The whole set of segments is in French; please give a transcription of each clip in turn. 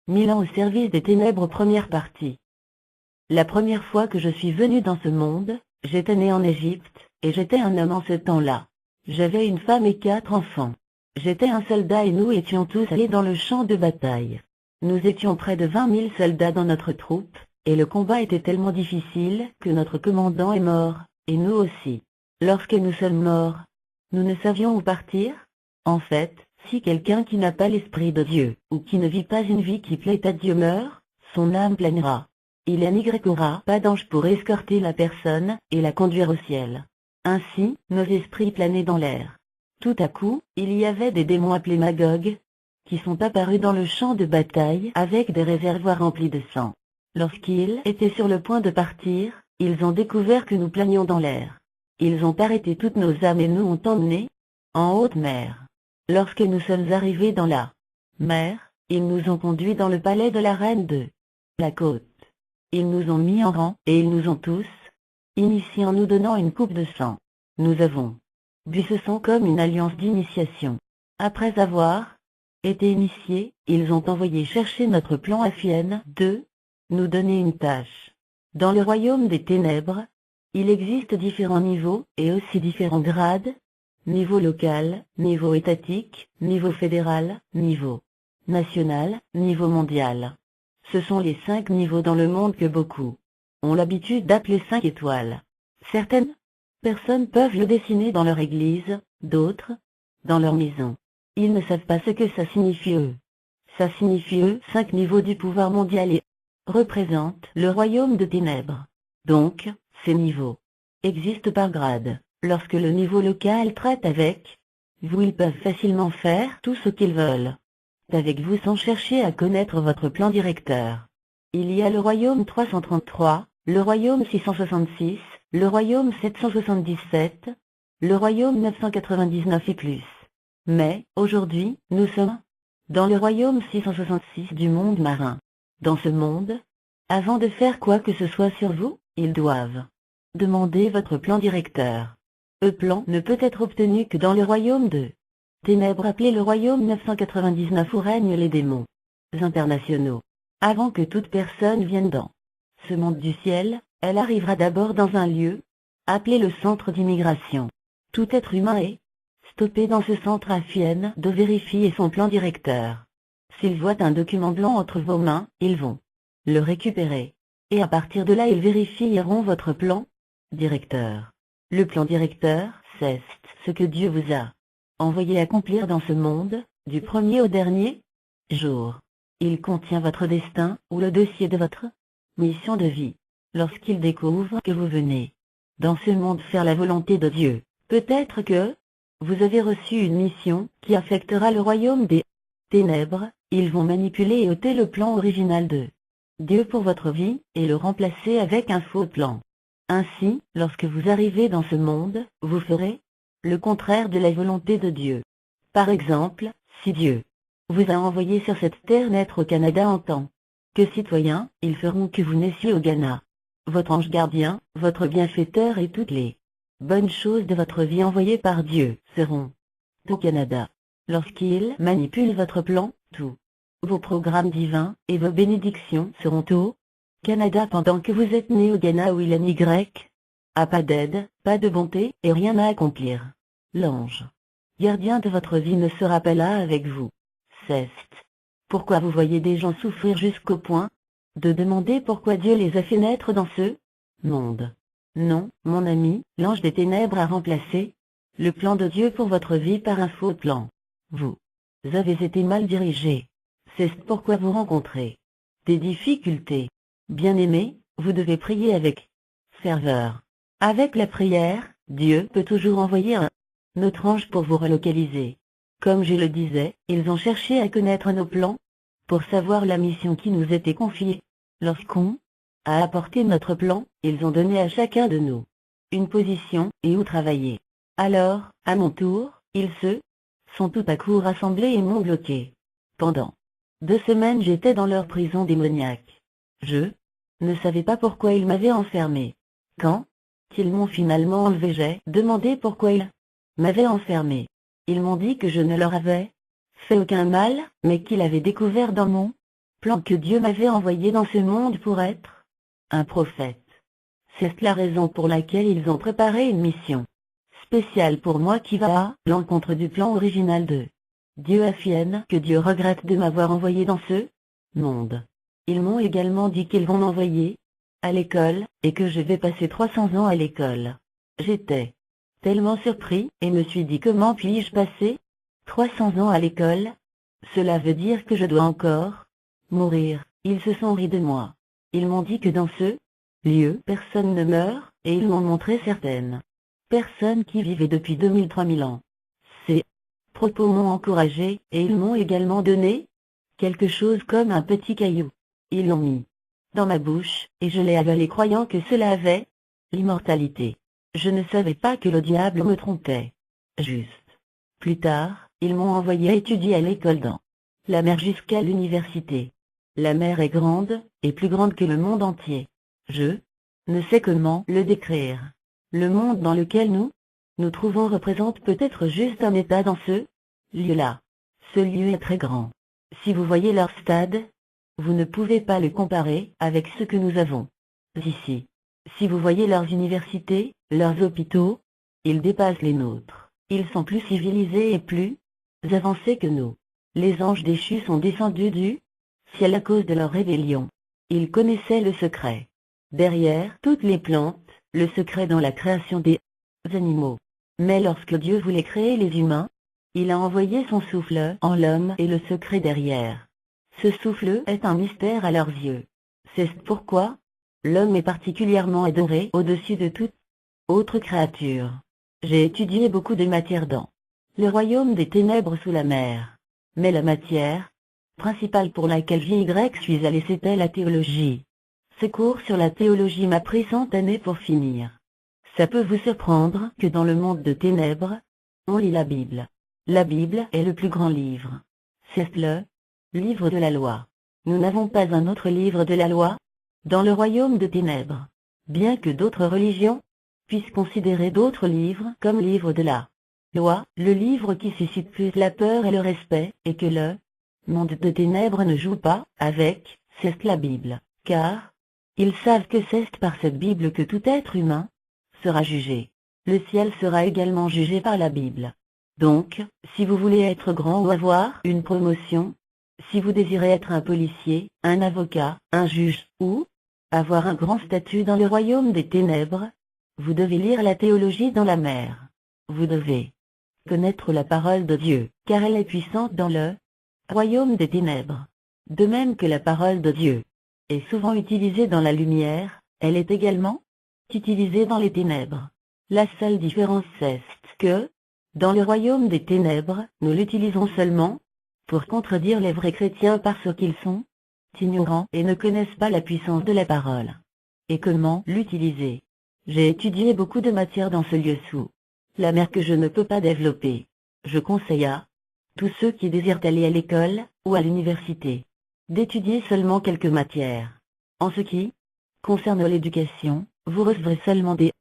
1000 ans au service des ténèbres, première partie. La première fois que je suis venu dans ce monde, j'étais né en Égypte, et j'étais un homme en ce temps-là. J'avais une femme et 4 enfants. J'étais un soldat et nous étions tous allés dans le champ de bataille. Nous étions près de 20 000 soldats dans notre troupe, et le combat était tellement difficile que notre commandant est mort, et nous aussi. Lorsque nous sommes morts, nous ne savions où partir. En fait, si quelqu'un qui n'a pas l'Esprit de Dieu, ou qui ne vit pas une vie qui plaît à Dieu meurt, son âme planera. Il n'y aura pas d'ange pour escorter la personne et la conduire au ciel. Ainsi, nos esprits planaient dans l'air. Tout à coup, il y avait des démons appelés Magog, qui sont apparus dans le champ de bataille avec des réservoirs remplis de sang. Lorsqu'ils étaient sur le point de partir, ils ont découvert que nous planions dans l'air. Ils ont arrêté toutes nos âmes et nous ont emmenés en haute mer. Lorsque nous sommes arrivés dans la mer, ils nous ont conduits dans le palais de la reine de la côte. Ils nous ont mis en rang, et ils nous ont tous initiés en nous donnant une coupe de sang. Nous avons bu ce sang comme une alliance d'initiation. Après avoir été initiés, ils ont envoyé chercher notre plan afin de nous donner une tâche. Dans le royaume des ténèbres, il existe différents niveaux, et aussi différents grades. Niveau local, niveau étatique, niveau fédéral, niveau national, niveau mondial. Ce sont les 5 niveaux dans le monde que beaucoup ont l'habitude d'appeler 5 étoiles. Certaines personnes peuvent le dessiner dans leur église, d'autres dans leur maison. Ils ne savent pas ce que ça signifie eux. Ça signifie 5 niveaux du pouvoir mondial et représentent le royaume de ténèbres. Donc, ces niveaux existent par grade. Lorsque le niveau local traite avec vous, ils peuvent facilement faire tout ce qu'ils veulent avec vous sans chercher à connaître votre plan directeur. Il y a le royaume 333, le royaume 666, le royaume 777, le royaume 999 et plus. Mais, aujourd'hui, nous sommes dans le royaume 666 du monde marin. Dans ce monde, avant de faire quoi que ce soit sur vous, ils doivent demander votre plan directeur. Le plan ne peut être obtenu que dans le royaume de ténèbres appelé le royaume 999 où règnent les démons internationaux. Avant que toute personne vienne dans ce monde du ciel, elle arrivera d'abord dans un lieu appelé le centre d'immigration. Tout être humain est stoppé dans ce centre afin de vérifier son plan directeur. S'ils voient un document blanc entre vos mains, ils vont le récupérer. Et à partir de là ils vérifieront votre plan directeur. Le plan directeur, c'est ce que Dieu vous a envoyé accomplir dans ce monde, du premier au dernier jour. Il contient votre destin, ou le dossier de votre mission de vie. Lorsqu'il découvre que vous venez dans ce monde faire la volonté de Dieu, peut-être que vous avez reçu une mission qui affectera le royaume des ténèbres, ils vont manipuler et ôter le plan original de Dieu pour votre vie, et le remplacer avec un faux plan. Ainsi, lorsque vous arrivez dans ce monde, vous ferez le contraire de la volonté de Dieu. Par exemple, si Dieu vous a envoyé sur cette terre naître au Canada en tant que citoyen, ils feront que vous naissiez au Ghana. Votre ange gardien, votre bienfaiteur et toutes les bonnes choses de votre vie envoyées par Dieu seront au Canada. Lorsqu'il manipule votre plan, tous vos programmes divins et vos bénédictions seront au Canada pendant que vous êtes né au Ghana où il n'y a pas d'aide, pas de bonté et rien à accomplir. L'ange gardien de votre vie ne sera pas là avec vous. C'est pourquoi vous voyez des gens souffrir jusqu'au point de demander pourquoi Dieu les a fait naître dans ce monde. Non, mon ami, l'ange des ténèbres a remplacé le plan de Dieu pour votre vie par un faux plan. Vous avez été mal dirigé. C'est pourquoi vous rencontrez des difficultés. Bien-aimés, vous devez prier avec ferveur. Avec la prière, Dieu peut toujours envoyer notre ange pour vous relocaliser. Comme je le disais, ils ont cherché à connaître nos plans pour savoir la mission qui nous était confiée. Lorsqu'on a apporté notre plan, ils ont donné à chacun de nous une position et où travailler. Alors, à mon tour, ils se sont tout à coup rassemblés et m'ont bloqué. Pendant 2 semaines j'étais dans leur prison démoniaque. Je ne savais pas pourquoi ils m'avaient enfermé. Quand ils m'ont finalement enlevé, j'ai demandé pourquoi ils m'avaient enfermé. Ils m'ont dit que je ne leur avais fait aucun mal, mais qu'ils avaient découvert dans mon plan que Dieu m'avait envoyé dans ce monde pour être un prophète. C'est la raison pour laquelle ils ont préparé une mission spéciale pour moi qui va à l'encontre du plan original de Dieu, afin que Dieu regrette de m'avoir envoyé dans ce monde. Ils m'ont également dit qu'ils vont m'envoyer à l'école, et que je vais passer 300 ans à l'école. J'étais tellement surpris, et me suis dit comment puis-je passer 300 ans à l'école? Cela veut dire que je dois encore mourir. Ils se sont ris de moi. Ils m'ont dit que dans ce lieu personne ne meurt, et ils m'ont montré certaines personnes qui vivaient depuis 2000-3000 ans. Ces propos m'ont encouragé, et ils m'ont également donné quelque chose comme un petit caillou. Ils l'ont mis dans ma bouche, et je l'ai avalé croyant que cela avait l'immortalité. Je ne savais pas que le diable me trompait. Juste. Plus tard, ils m'ont envoyé à étudier à l'école dans la mer jusqu'à l'université. La mer est grande, et plus grande que le monde entier. Je ne sais comment le décrire. Le monde dans lequel nous trouvons représente peut-être juste un état dans ce lieu-là. Ce lieu est très grand. Si vous voyez leur stade, vous ne pouvez pas le comparer avec ce que nous avons ici. Si vous voyez leurs universités, leurs hôpitaux, ils dépassent les nôtres. Ils sont plus civilisés et plus avancés que nous. Les anges déchus sont descendus du ciel à cause de leur rébellion. Ils connaissaient le secret derrière toutes les plantes, le secret dans la création des animaux. Mais lorsque Dieu voulait créer les humains, il a envoyé son souffle en l'homme et le secret derrière. Ce souffle est un mystère à leurs yeux. C'est pourquoi l'homme est particulièrement adoré au-dessus de toute autre créature. J'ai étudié beaucoup de matière dans le royaume des ténèbres sous la mer. Mais la matière principale pour laquelle j'y suis allé, c'était la théologie. Ces cours sur la théologie m'a pris 100 années pour finir. Ça peut vous surprendre que dans le monde de ténèbres, on lit la Bible. La Bible est le plus grand livre. C'est le livre de la loi. Nous n'avons pas un autre livre de la loi dans le royaume de ténèbres. Bien que d'autres religions puissent considérer d'autres livres comme livres de la loi, le livre qui suscite plus la peur et le respect, et que le monde de ténèbres ne joue pas avec, c'est la Bible. Car ils savent que c'est par cette Bible que tout être humain sera jugé. Le ciel sera également jugé par la Bible. Donc, si vous voulez être grand ou avoir une promotion, si vous désirez être un policier, un avocat, un juge, ou avoir un grand statut dans le royaume des ténèbres, vous devez lire la théologie dans la mer. Vous devez connaître la parole de Dieu, car elle est puissante dans le royaume des ténèbres. De même que la parole de Dieu est souvent utilisée dans la lumière, elle est également utilisée dans les ténèbres. La seule différence est que, dans le royaume des ténèbres, nous l'utilisons seulement pour contredire les vrais chrétiens parce qu'ils sont ignorants et ne connaissent pas la puissance de la parole. Et comment l'utiliser? J'ai étudié beaucoup de matière dans ce lieu sous la mer que je ne peux pas développer. Je conseille à tous ceux qui désirent aller à l'école ou à l'université d'étudier seulement quelques matières. En ce qui concerne l'éducation, vous recevrez seulement des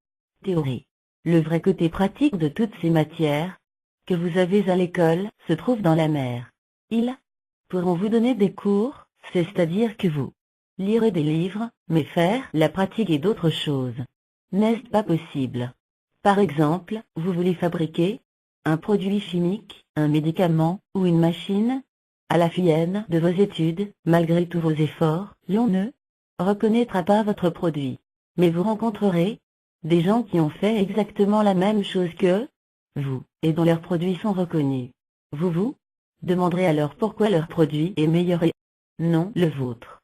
théories. Le vrai côté pratique de toutes ces matières que vous avez à l'école se trouve dans la mer. Ils pourront vous donner des cours, c'est-à-dire que vous lirez des livres, mais faire la pratique et d'autres choses n'est pas possible. Par exemple, vous voulez fabriquer un produit chimique, un médicament ou une machine. À la fin de vos études, malgré tous vos efforts, l'on ne reconnaîtra pas votre produit. Mais vous rencontrerez des gens qui ont fait exactement la même chose que vous, et dont leurs produits sont reconnus. Vous vous demanderez alors pourquoi leur produit est meilleur et non le vôtre.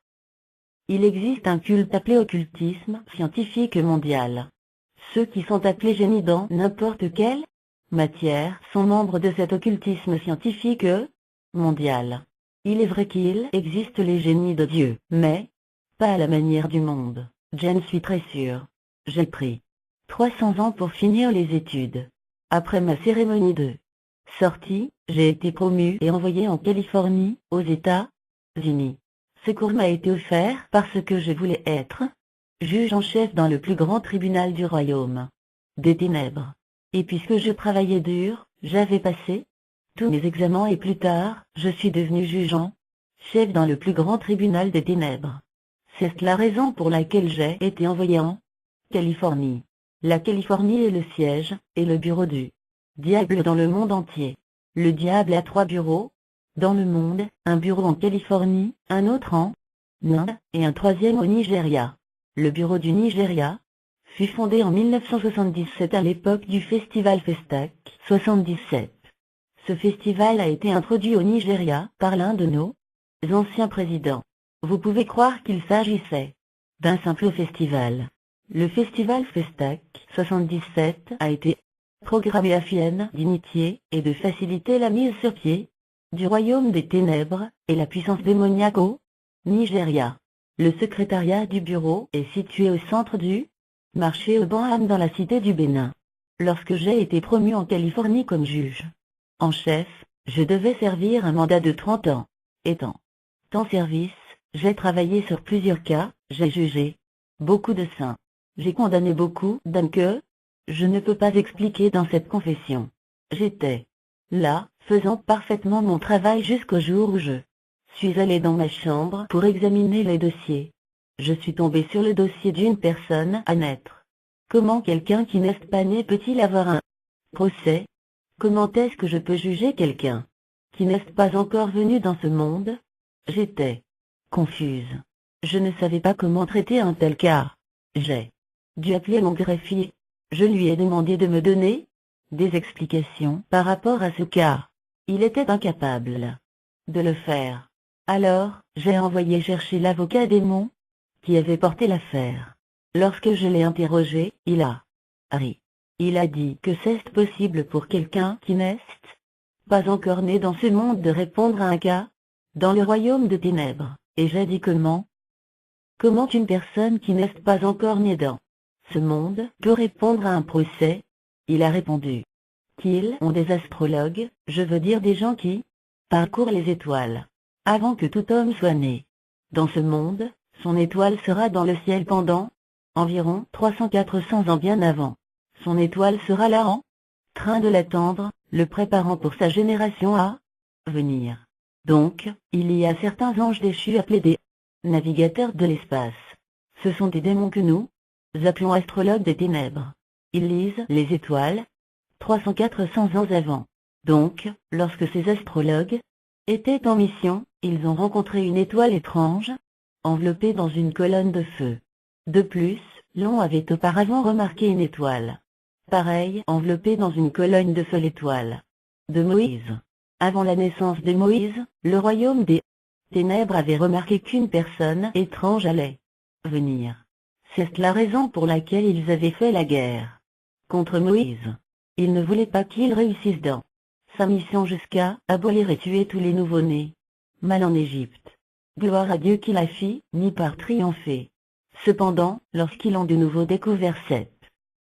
Il existe un culte appelé occultisme scientifique mondial. Ceux qui sont appelés génies dans n'importe quelle matière sont membres de cet occultisme scientifique mondial. Il est vrai qu'il existe les génies de Dieu, mais pas à la manière du monde. J'en suis très sûr. J'ai pris 300 ans pour finir les études. Après ma cérémonie de sortie, j'ai été promu et envoyé en Californie, aux États-Unis. Ce cours m'a été offert parce que je voulais être juge en chef dans le plus grand tribunal du royaume des ténèbres. Et puisque je travaillais dur, j'avais passé tous mes examens et plus tard, je suis devenu juge en chef dans le plus grand tribunal des ténèbres. C'est la raison pour laquelle j'ai été envoyé en Californie. La Californie est le siège et le bureau du diable dans le monde entier. Le diable a 3 bureaux dans le monde, un bureau en Californie, un autre en Inde et un troisième au Nigeria. Le bureau du Nigeria fut fondé en 1977 à l'époque du festival Festac 77. Ce festival a été introduit au Nigeria par l'un de nos anciens présidents. Vous pouvez croire qu'il s'agissait d'un simple festival. Le festival Festac 77 a été programmé à fin d'initier et de faciliter la mise sur pied du royaume des ténèbres et la puissance démoniaque au Nigeria. Le secrétariat du bureau est situé au centre du marché Obanham dans la cité du Bénin. Lorsque j'ai été promu en Californie comme juge en chef, je devais servir un mandat de 30 ans. Étant en service, j'ai travaillé sur plusieurs cas, j'ai jugé beaucoup de saints. J'ai condamné beaucoup d'âmes que je ne peux pas expliquer dans cette confession. J'étais là, faisant parfaitement mon travail jusqu'au jour où je suis allé dans ma chambre pour examiner les dossiers. Je suis tombé sur le dossier d'une personne à naître. Comment quelqu'un qui n'est pas né peut-il avoir un procès? Comment est-ce que je peux juger quelqu'un qui n'est pas encore venu dans ce monde? J'étais confuse. Je ne savais pas comment traiter un tel cas. J'ai dû appeler mon greffier. Je lui ai demandé de me donner des explications par rapport à ce cas. Il était incapable de le faire. Alors, j'ai envoyé chercher l'avocat démon qui avait porté l'affaire. Lorsque je l'ai interrogé, il a ri. Il a dit que c'est possible pour quelqu'un qui n'est pas encore né dans ce monde de répondre à un cas dans le royaume de ténèbres. Et j'ai dit comment une personne qui n'est pas encore née dans ce monde peut répondre à un procès? Il a répondu qu'ils ont des astrologues, je veux dire des gens qui parcourent les étoiles. Avant que tout homme soit né dans ce monde, son étoile sera dans le ciel pendant environ 300-400 ans bien avant. Son étoile sera là en train de l'attendre, le préparant pour sa génération à venir. Donc, il y a certains anges déchus appelés des navigateurs de l'espace. Ce sont des démons que nous appelons astrologues des ténèbres. Ils lisent les étoiles 300-400 ans avant. Donc, lorsque ces astrologues étaient en mission, ils ont rencontré une étoile étrange, enveloppée dans une colonne de feu. De plus, l'on avait auparavant remarqué une étoile pareille enveloppée dans une colonne de feu, l'étoile de Moïse. Avant la naissance de Moïse, le royaume des ténèbres avait remarqué qu'une personne étrange allait venir. C'est la raison pour laquelle ils avaient fait la guerre contre Moïse. Ils ne voulaient pas qu'il réussisse dans sa mission jusqu'à abolir et tuer tous les nouveau-nés mâles en Égypte. Gloire à Dieu qui la fit, ni par triompher. Cependant, lorsqu'ils ont de nouveau découvert cette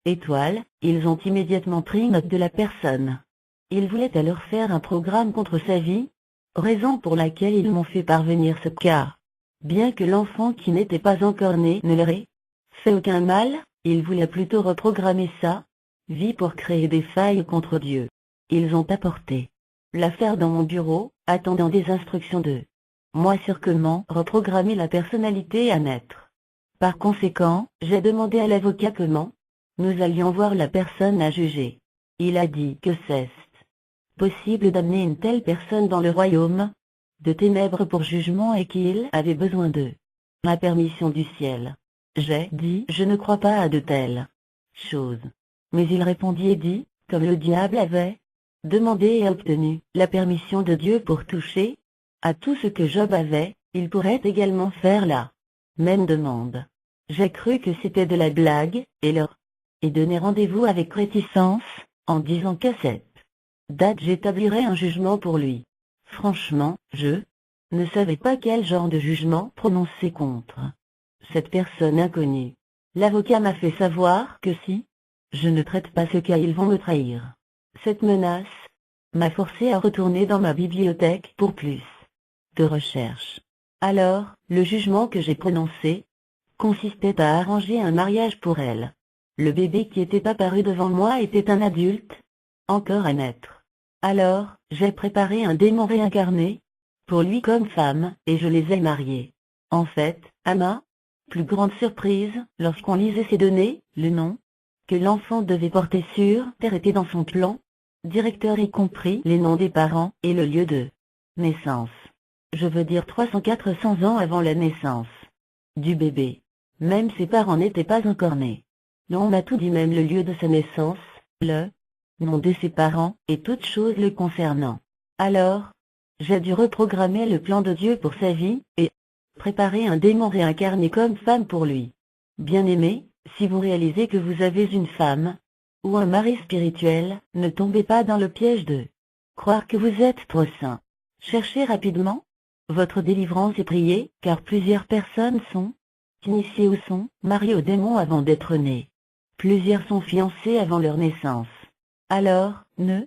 étoile, ils ont immédiatement pris note de la personne. Ils voulaient alors faire un programme contre sa vie, raison pour laquelle ils m'ont fait parvenir ce cas. Bien que l'enfant qui n'était pas encore né ne leur ait fait aucun mal, ils voulaient plutôt reprogrammer sa vie pour créer des failles contre Dieu. Ils ont apporté l'affaire dans mon bureau, attendant des instructions de moi sur comment reprogrammer la personnalité à naître. Par conséquent, j'ai demandé à l'avocat comment nous allions voir la personne à juger. Il a dit que c'est possible d'amener une telle personne dans le royaume de ténèbres pour jugement et qu'il avait besoin de la permission du ciel. J'ai dit je ne crois pas à de telles choses. Mais il répondit et dit, comme le diable avait demandé et obtenu la permission de Dieu pour toucher à tout ce que Job avait, il pourrait également faire la même demande. J'ai cru que c'était de la blague, et leur ai donné rendez-vous avec réticence, en disant qu'à cette date j'établirais un jugement pour lui. Franchement, je ne savais pas quel genre de jugement prononcer contre cette personne inconnue. L'avocat m'a fait savoir que si je ne traite pas ce cas, ils vont me trahir. Cette menace m'a forcé à retourner dans ma bibliothèque pour plus de recherches. Alors, le jugement que j'ai prononcé consistait à arranger un mariage pour elle. Le bébé qui était apparu devant moi était un adulte, encore à naître. Alors, j'ai préparé un démon réincarné pour lui comme femme, et je les ai mariés. En fait, à ma plus grande surprise, lorsqu'on lisait ces données, le nom que l'enfant devait porter sur terre était dans son plan directeur, y compris les noms des parents et le lieu de naissance. Je veux dire 300-400 ans avant la naissance du bébé. Même ses parents n'étaient pas encore nés. On m'a tout dit, même le lieu de sa naissance, le nom de ses parents, et toutes choses le concernant. Alors, j'ai dû reprogrammer le plan de Dieu pour sa vie, et préparer un démon réincarné comme femme pour lui. Bien-aimé, si vous réalisez que vous avez une femme, ou un mari spirituel, ne tombez pas dans le piège de croire que vous êtes trop saint. Cherchez rapidement votre délivrance et priez, car plusieurs personnes sont initiées ou sont mariées au démon avant d'être nées. Plusieurs sont fiancés avant leur naissance. Alors, ne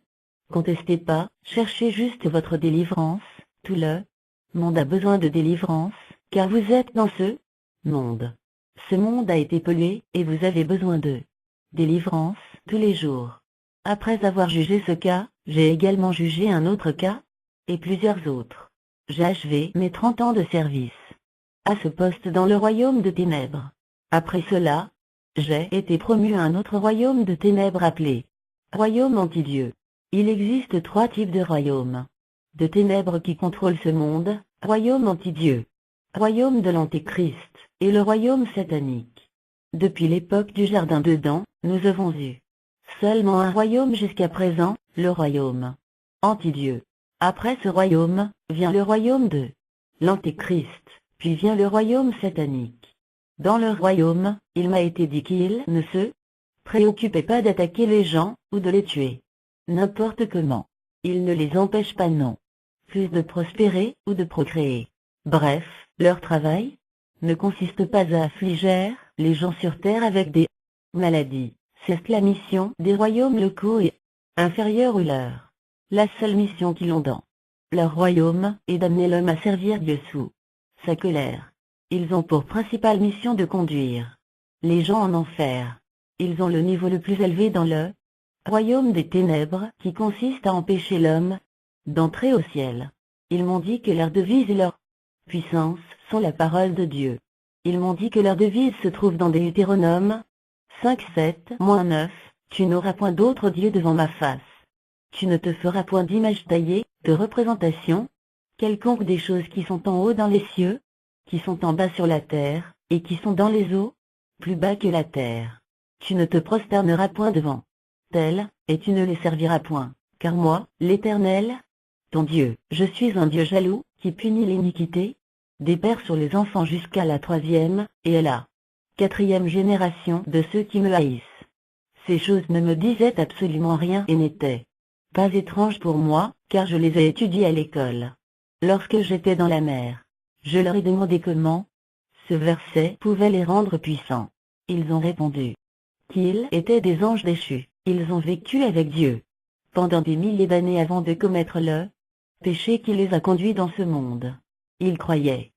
contestez pas, cherchez juste votre délivrance. Tout le monde a besoin de délivrance, car vous êtes dans ce monde. Ce monde a été pollué, et vous avez besoin de délivrance tous les jours. Après avoir jugé ce cas, j'ai également jugé un autre cas, et plusieurs autres. J'ai achevé mes 30 ans de service à ce poste dans le royaume de ténèbres. Après cela, j'ai été promu à un autre royaume de ténèbres appelé royaume anti-Dieu. Il existe 3 types de royaumes de ténèbres qui contrôlent ce monde: royaume anti-Dieu, royaume de l'Antéchrist, et le royaume satanique. Depuis l'époque du jardin d'Éden, nous avons eu seulement un royaume jusqu'à présent, le royaume anti-Dieu. Après ce royaume, vient le royaume de l'Antéchrist, puis vient le royaume satanique. Dans le royaume, il m'a été dit qu'il ne se préoccupait pas d'attaquer les gens, ou de les tuer n'importe comment. Il ne les empêche pas non plus de prospérer, ou de procréer. Bref, leur travail ne consiste pas à affliger les gens sur terre avec des maladies. C'est la mission des royaumes locaux et inférieurs ou leur. La seule mission qu'ils ont dans leur royaume est d'amener l'homme à servir Dieu sous sa colère. Ils ont pour principale mission de conduire les gens en enfer. Ils ont le niveau le plus élevé dans le royaume des ténèbres, qui consiste à empêcher l'homme d'entrer au ciel. Ils m'ont dit que leur devise et leur puissance sont la parole de Dieu. Ils m'ont dit que leur devise se trouve dans Deutéronome 5:7-9, tu n'auras point d'autre Dieu devant ma face. Tu ne te feras point d'image taillée, de représentation quelconque des choses qui sont en haut dans les cieux, qui sont en bas sur la terre, et qui sont dans les eaux, plus bas que la terre. Tu ne te prosterneras point devant telles, et tu ne les serviras point, car moi, l'Éternel, ton Dieu, je suis un Dieu jaloux, qui punit l'iniquité des pères sur les enfants jusqu'à la 3e, et à la 4e génération de ceux qui me haïssent. Ces choses ne me disaient absolument rien et n'étaient pas étranges pour moi, car je les ai étudiées à l'école. Lorsque j'étais dans la mer, je leur ai demandé comment ce verset pouvait les rendre puissants. Ils ont répondu qu'ils étaient des anges déchus. Ils ont vécu avec Dieu pendant des milliers d'années avant de commettre le péché qui les a conduits dans ce monde. Ils croyaient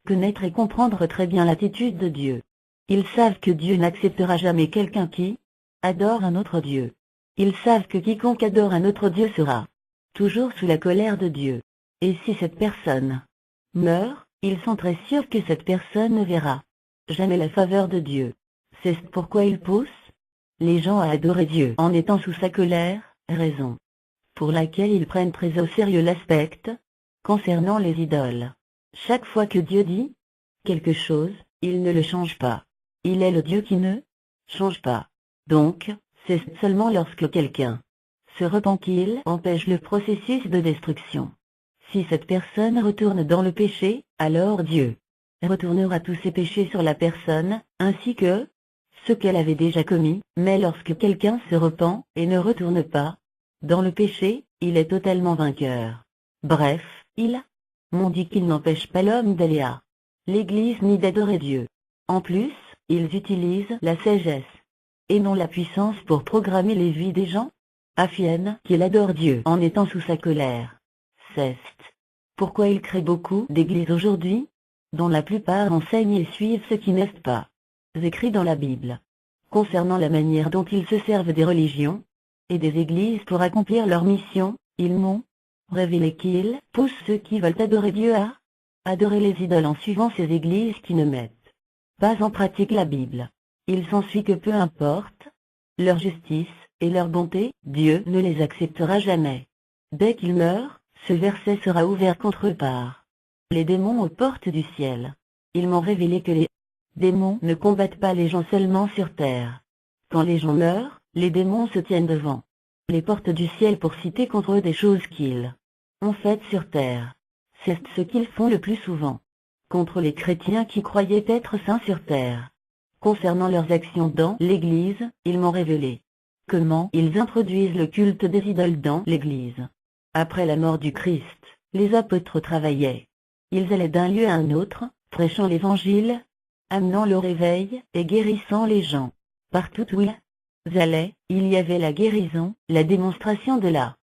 connaître et comprendre très bien l'attitude de Dieu. Ils savent que Dieu n'acceptera jamais quelqu'un qui adore un autre Dieu. Ils savent que quiconque adore un autre Dieu sera toujours sous la colère de Dieu. Et si cette personne meurt, ils sont très sûrs que cette personne ne verra jamais la faveur de Dieu. C'est pourquoi ils poussent les gens à adorer Dieu en étant sous sa colère, raison pour laquelle ils prennent très au sérieux l'aspect concernant les idoles. Chaque fois que Dieu dit quelque chose, il ne le change pas. Il est le Dieu qui ne change pas. Donc, c'est seulement lorsque quelqu'un se repent qu'il empêche le processus de destruction. Si cette personne retourne dans le péché, alors Dieu retournera tous ses péchés sur la personne, ainsi que ce qu'elle avait déjà commis, mais lorsque quelqu'un se repent et ne retourne pas dans le péché, il est totalement vainqueur. Bref, ils m'ont dit qu'ils n'empêchent pas l'homme d'aller à l'église ni d'adorer Dieu. En plus, ils utilisent la sagesse et non la puissance pour programmer les vies des gens, afin qu'ils adorent Dieu en étant sous sa colère. C'est pourquoi ils créent beaucoup d'églises aujourd'hui, dont la plupart enseignent et suivent ce qui n'est pas écrit dans la Bible concernant la manière dont ils se servent des religions et des églises pour accomplir leur mission. Ils m'ont révéler qu'il pousse ceux qui veulent adorer Dieu à adorer les idoles en suivant ces églises qui ne mettent pas en pratique la Bible. Il s'ensuit que peu importe leur justice et leur bonté, Dieu ne les acceptera jamais. Dès qu'ils meurent, ce verset sera ouvert contre eux par les démons aux portes du ciel. Ils m'ont révélé que les démons ne combattent pas les gens seulement sur terre. Quand les gens meurent, les démons se tiennent devant les portes du ciel pour citer contre eux des choses qu'ils ont faites sur terre. C'est ce qu'ils font le plus souvent contre les chrétiens qui croyaient être saints sur terre. Concernant leurs actions dans l'Église, ils m'ont révélé comment ils introduisent le culte des idoles dans l'Église. Après la mort du Christ, les apôtres travaillaient. Ils allaient d'un lieu à un autre, prêchant l'Évangile, amenant le réveil et guérissant les gens. Partout où ils allaient, il y avait la guérison, la démonstration de la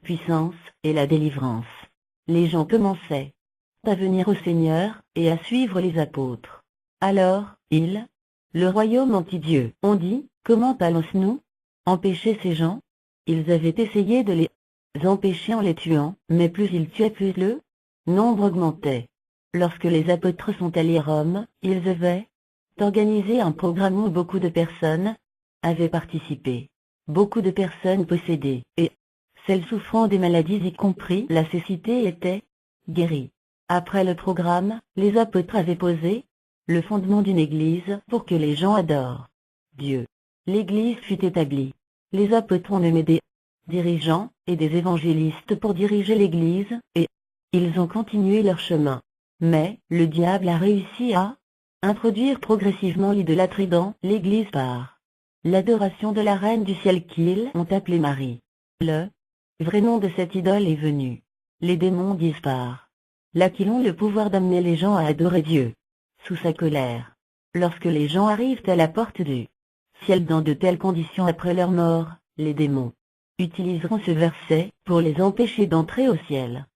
puissance et la délivrance. Les gens commençaient à venir au Seigneur et à suivre les apôtres. Alors, le royaume anti-Dieu, ont dit, comment allons-nous empêcher ces gens? Ils avaient essayé de les empêcher en les tuant, mais plus ils tuaient, plus le nombre augmentait. Lorsque les apôtres sont allés à Rome, ils avaient organisé un programme où beaucoup de personnes avaient participé. Beaucoup de personnes possédées, et celles souffrant des maladies y compris la cécité étaient guéries. Après le programme, les apôtres avaient posé le fondement d'une église pour que les gens adorent Dieu. L'église fut établie. Les apôtres ont nommé des dirigeants et des évangélistes pour diriger l'église, et ils ont continué leur chemin. Mais, le diable a réussi à introduire progressivement l'idolâtrie dans l'église par l'adoration de la reine du ciel qu'ils ont appelée Marie. Le vrai nom de cette idole est venu. Les démons disent par là qu'ils ont le pouvoir d'amener les gens à adorer Dieu sous sa colère. Lorsque les gens arrivent à la porte du ciel dans de telles conditions après leur mort, les démons utiliseront ce verset pour les empêcher d'entrer au ciel.